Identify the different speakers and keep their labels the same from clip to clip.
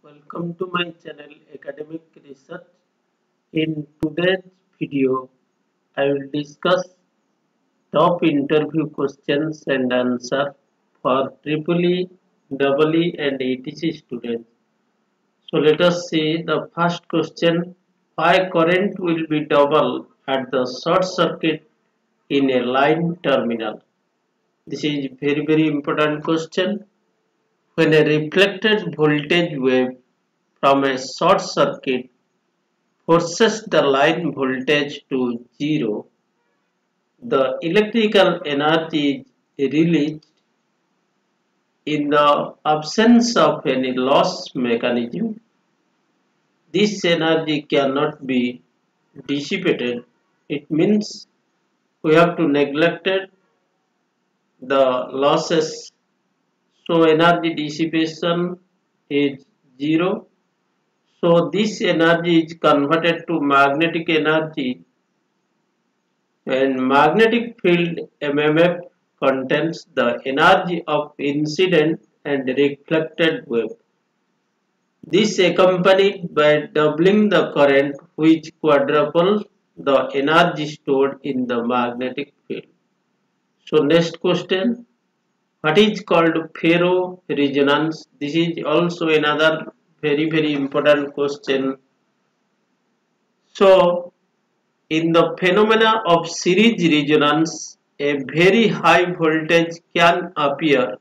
Speaker 1: Welcome to my channel Academic Research. In today's video, I will discuss top interview questions and answer for Triple E, Double E and ETC students. So let us see the first question. Why current will be double at the short circuit in a line terminal? This is very important question. When a reflected voltage wave from a short circuit forces the line voltage to zero, the electrical energy is released in the absence of any loss mechanism. This energy cannot be dissipated. It means we have to neglect the losses. So energy dissipation is zero. So this energy is converted to magnetic energy, and magnetic field MMF contains the energy of incident and reflected wave. This accompanied by doubling the current, which quadruples the energy stored in the magnetic field. So next question, what is called ferro resonance? This is also another very important question. So in the phenomena of series resonance, a very high voltage can appear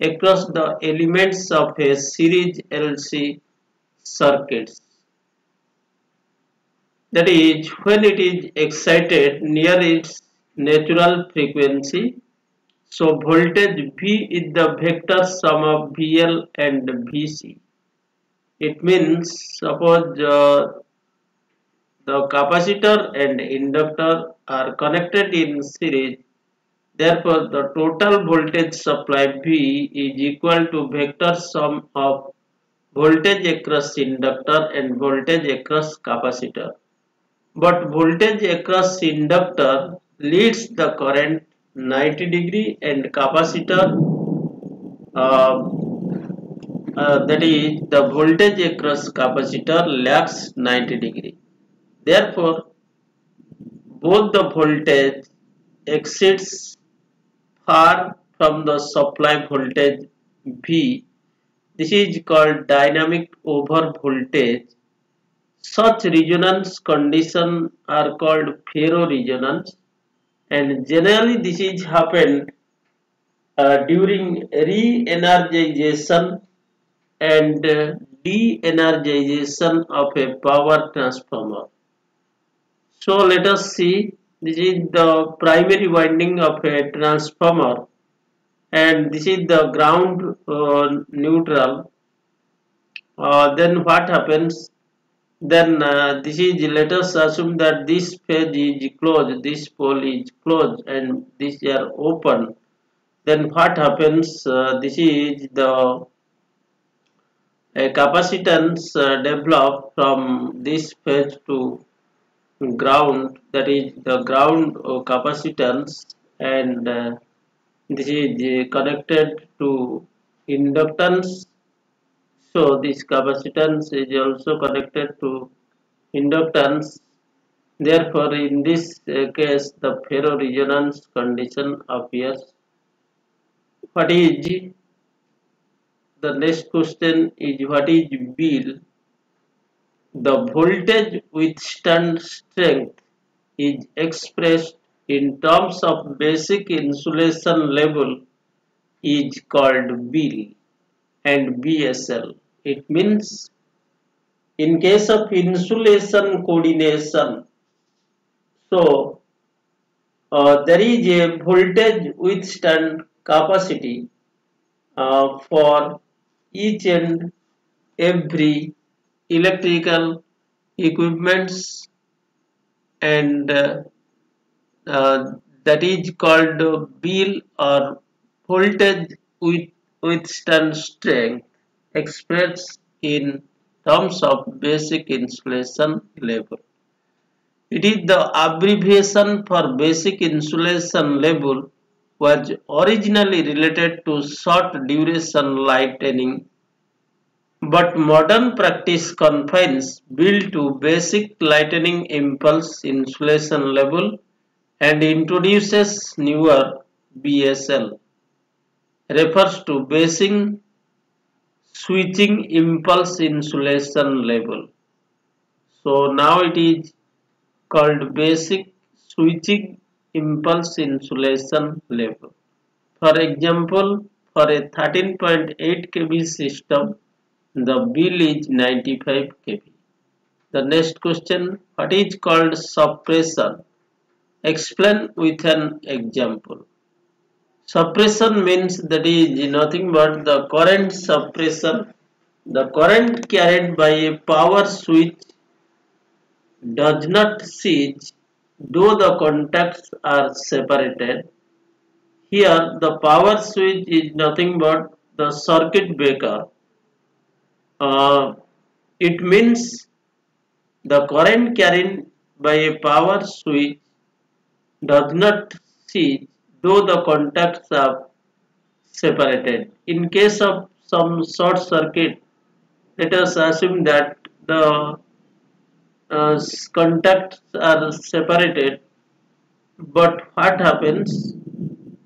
Speaker 1: across the elements of a series LC circuits. That is, when it is excited near its natural frequency. So voltage V is the vector sum of VL and VC. It means suppose the capacitor and inductor are connected in series. Therefore, the total voltage supply V is equal to vector sum of voltage across inductor and voltage across capacitor. But voltage across inductor leads the current 90 degree and capacitor that is the voltage across capacitor lags 90 degree. Therefore, both the voltage exceeds far from the supply voltage V. This is called dynamic over voltage. Such resonance conditions are called ferro resonance, and generally this is happened during re-energization and de-energization of a power transformer. So let us see, this is the primary winding of a transformer and this is the ground neutral. Then what happens? Then this is, let us assume that this page is closed, this pole is closed and these are open. Then what happens? This is the a capacitance developed from this phase to ground, that is the ground capacitance, and this is connected to inductance. So this capacitance is also connected to inductance. Therefore, in this case, the ferro resonance condition appears. What is the next question is what is Bill? The voltage withstand strength is expressed in terms of basic insulation level is called Bill and BSL. It means in case of insulation coordination, so there is a voltage withstand capacity for each and every electrical equipments, and that is called Bill or voltage withstand strength expressed in terms of basic insulation level. It is the abbreviation for basic insulation level, was originally related to short duration lightning, But modern practice confines build to basic lightning impulse insulation level and introduces newer BSL refers to basic switching impulse insulation level. So now it is called basic switching impulse insulation level. For example, for a 13.8 kV system, the bill is 95 kV. The next question, what is called suppression? Explain with an example. Suppression means that is nothing but the current suppression. The current carried by a power switch does not cease though the contacts are separated. Here the power switch is nothing but the circuit breaker. Uh, it means the current carried by a power switch does not cease though the contacts are separated. In case of some short circuit, let us assume that the contacts are separated, but what happens?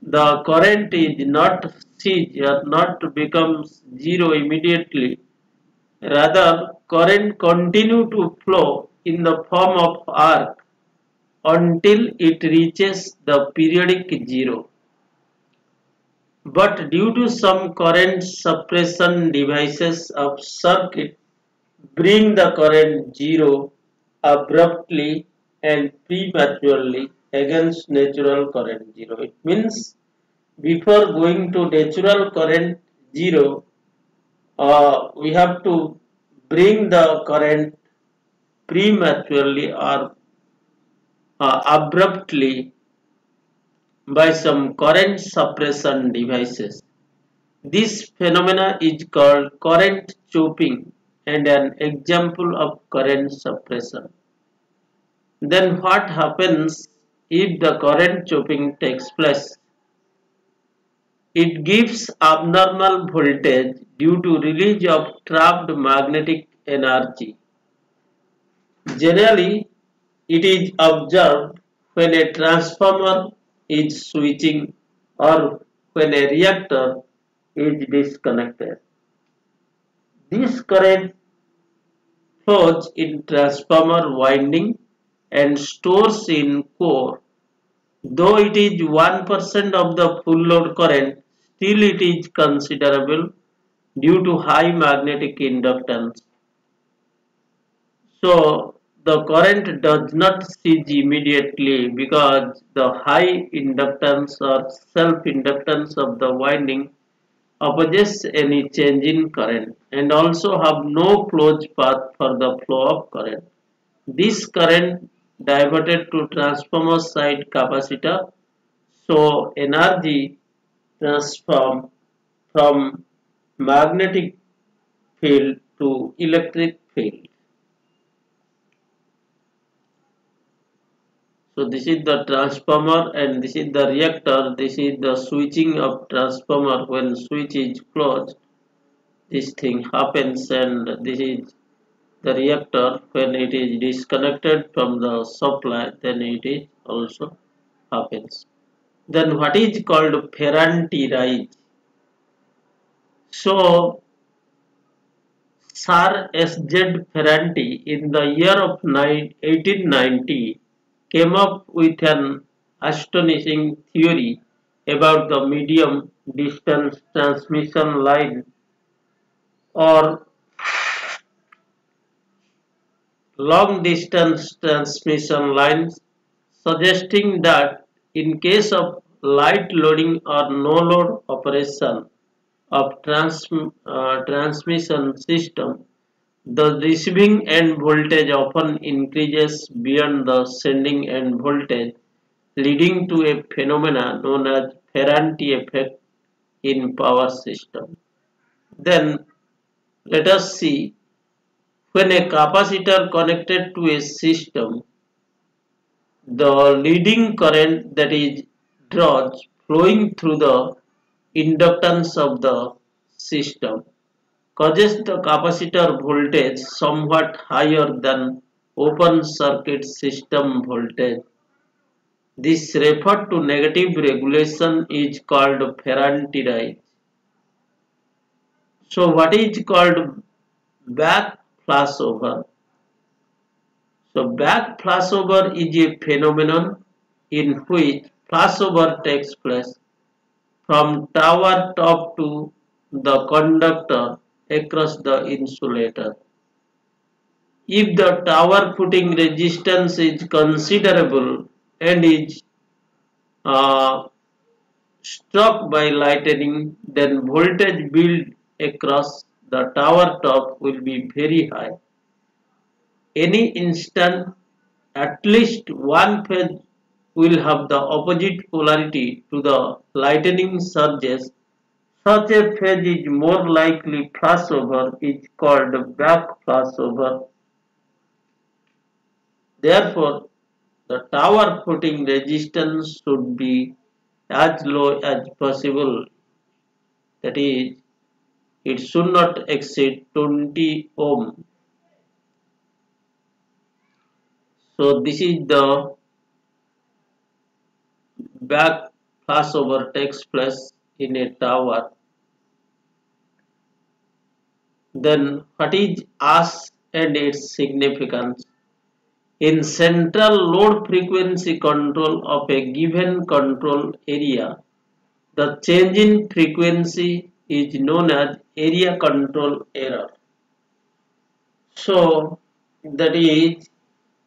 Speaker 1: The current is not cease or not becomes zero immediately. Rather, current continue to flow in the form of arc until it reaches the periodic zero. But due to some current suppression devices of circuit bring the current zero abruptly and prematurely against natural current zero. It means before going to natural current zero, we have to bring the current prematurely or abruptly by some current suppression devices. This phenomena is called current chopping and an example of current suppression. Then what happens if the current chopping takes place? It gives abnormal voltage due to release of trapped magnetic energy. Generally, it is observed when a transformer is switching or when a reactor is disconnected. This current flows in transformer winding and stores in core. Though it is 1% of the full load current, still it is considerable due to high magnetic inductance. So the current does not cease immediately because the high inductance or self-inductance of the winding opposes any change in current and also have no closed path for the flow of current. This current diverted to transformer side capacitor, so energy transform from magnetic field to electric field. So this is the transformer and this is the reactor. This is the switching of transformer. When switch is closed, this thing happens, and this is the reactor. When it is disconnected from the supply, then it is also happens. Then what is called Ferranti rise? So Sir S.Z. Ferranti in the year of 1890 came up with an astonishing theory about the medium distance transmission line or long distance transmission lines, suggesting that in case of light loading or no load operation of transmission system, the receiving end voltage often increases beyond the sending end voltage, leading to a phenomena known as Ferranti effect in power system. Then let us see, when a capacitor connected to a system, the leading current that is flowing through the inductance of the system causes the capacitor voltage somewhat higher than open circuit system voltage. This referred to negative regulation is called Ferranti rise. So what is called back flashover? So back flashover is a phenomenon in which flashover takes place from tower top to the conductor across the insulator. If the tower footing resistance is considerable and is uh, struck by lightning, then voltage built across the tower top will be very high. Any instant, at least one phase will have the opposite polarity to the lightning surges. Such a phase is more likely flashover is called back flashover. Therefore, the tower footing resistance should be as low as possible. That is, it should not exceed 20 ohm. So this is the back flashover takes place in a tower. Then what is AS and its significance? In central load frequency control of a given control area, the change in frequency is known as area control error. So that is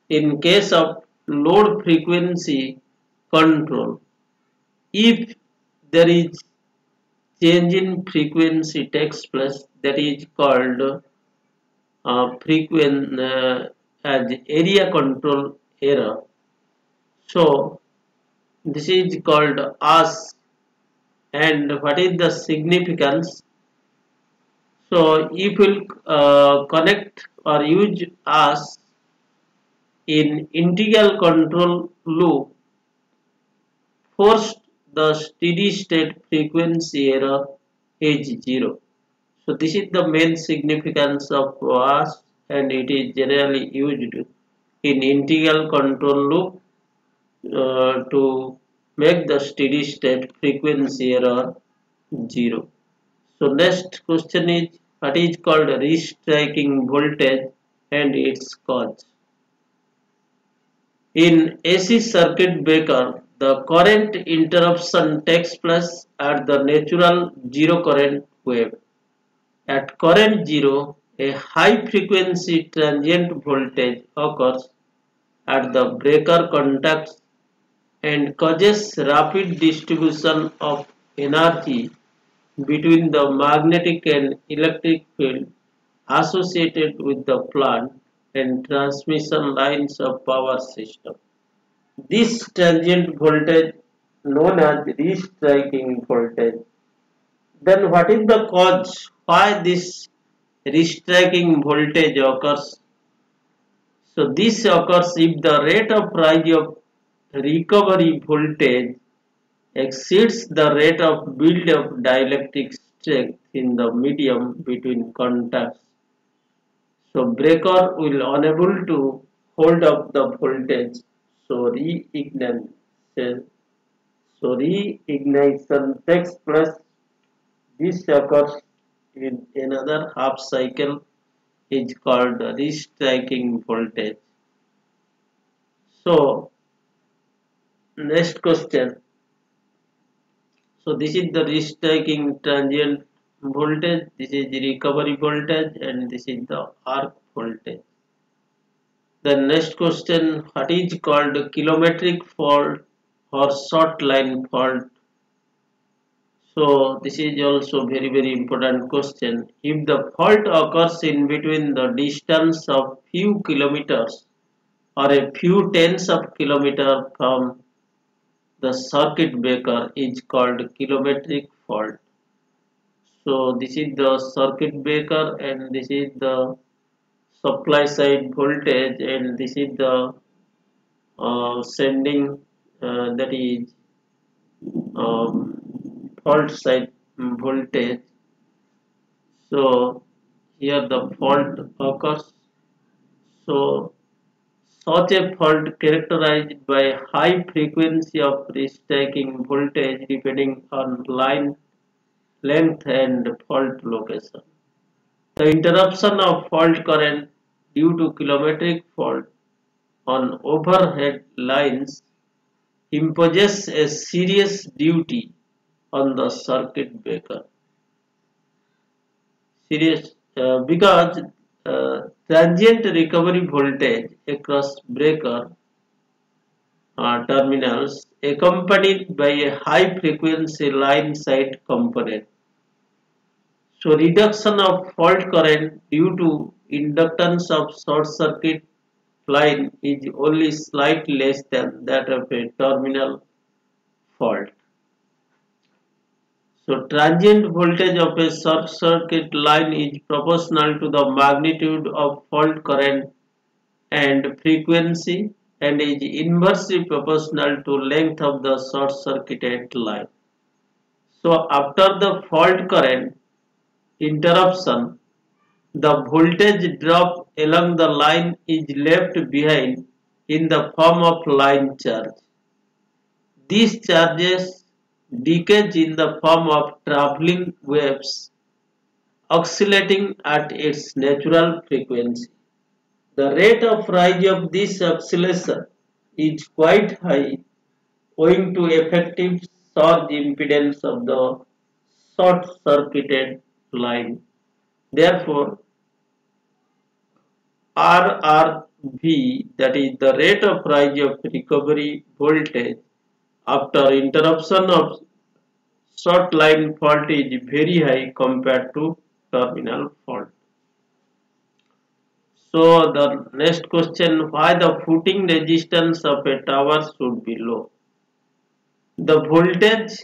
Speaker 1: in case of load frequency control, if there is change in frequency takes place, that is called as area control error. So this is called AS. And what is the significance? So if we'll connect or use AS in integral control loop, first the steady state frequency error is 0. So this is the main significance of AS, and it is generally used in integral control loop to make the steady state frequency error 0. So next question is what is called restriking voltage and its cause. In AC circuit breaker, the current interruption takes place at the natural zero current wave. At current zero, a high frequency transient voltage occurs at the breaker contacts and causes rapid distribution of energy between the magnetic and electric field associated with the plant and transmission lines of power system. This transient voltage known as restriking voltage. Then what is the cause why this restriking voltage occurs? So this occurs if the rate of rise of recovery voltage exceeds the rate of build of dielectric strength in the medium between contacts. So breaker will unable to hold up the voltage. So reignition takes place. This occurs in another half cycle is called restriking voltage. So next question. So this is the restriking transient voltage, this is the recovery voltage, and this is the arc voltage. The next question, what is called kilometric fault or short line fault? So this is also very important question. If the fault occurs in between the distance of few kilometers or a few tens of kilometers from the circuit breaker is called kilometric fault. So this is the circuit breaker and this is the supply side voltage and this is the sending that is fault side voltage. So here the fault occurs. So such a fault characterized by high frequency of striking voltage depending on line length and fault location. The interruption of fault current due to kilometric fault on overhead lines imposes a serious duty on the circuit breaker. Serious because transient recovery voltage across breaker terminals accompanied by a high frequency line side component. So reduction of fault current due to inductance of short circuit line is only slightly less than that of a terminal fault. So transient voltage of a short circuit line is proportional to the magnitude of fault current and frequency and is inversely proportional to length of the short circuited line. So after the fault current interruption, the voltage drop along the line is left behind in the form of line charge. These charges decay in the form of traveling waves oscillating at its natural frequency. The rate of rise of this oscillation is quite high owing to effective surge impedance of the short-circuited line. Therefore, RRV, that is the rate of rise of recovery voltage after interruption of short line fault is very high compared to terminal fault. So the next question, why the footing resistance of a tower should be low? The voltage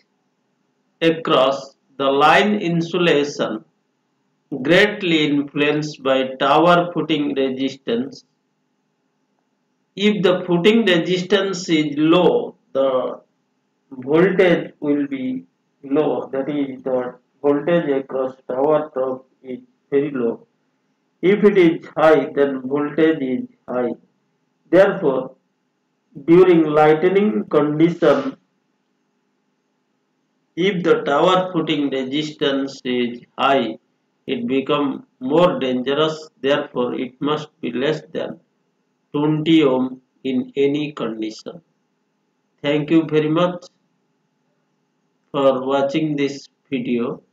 Speaker 1: across the line insulation greatly influenced by tower footing resistance. If the footing resistance is low, the voltage will be low. That is, the voltage across tower top is very low. If it is high, then voltage is high. Therefore, during lightning condition, if the tower footing resistance is high, it becomes more dangerous. Therefore, it must be less than 20 ohm in any condition. Thank you very much for watching this video.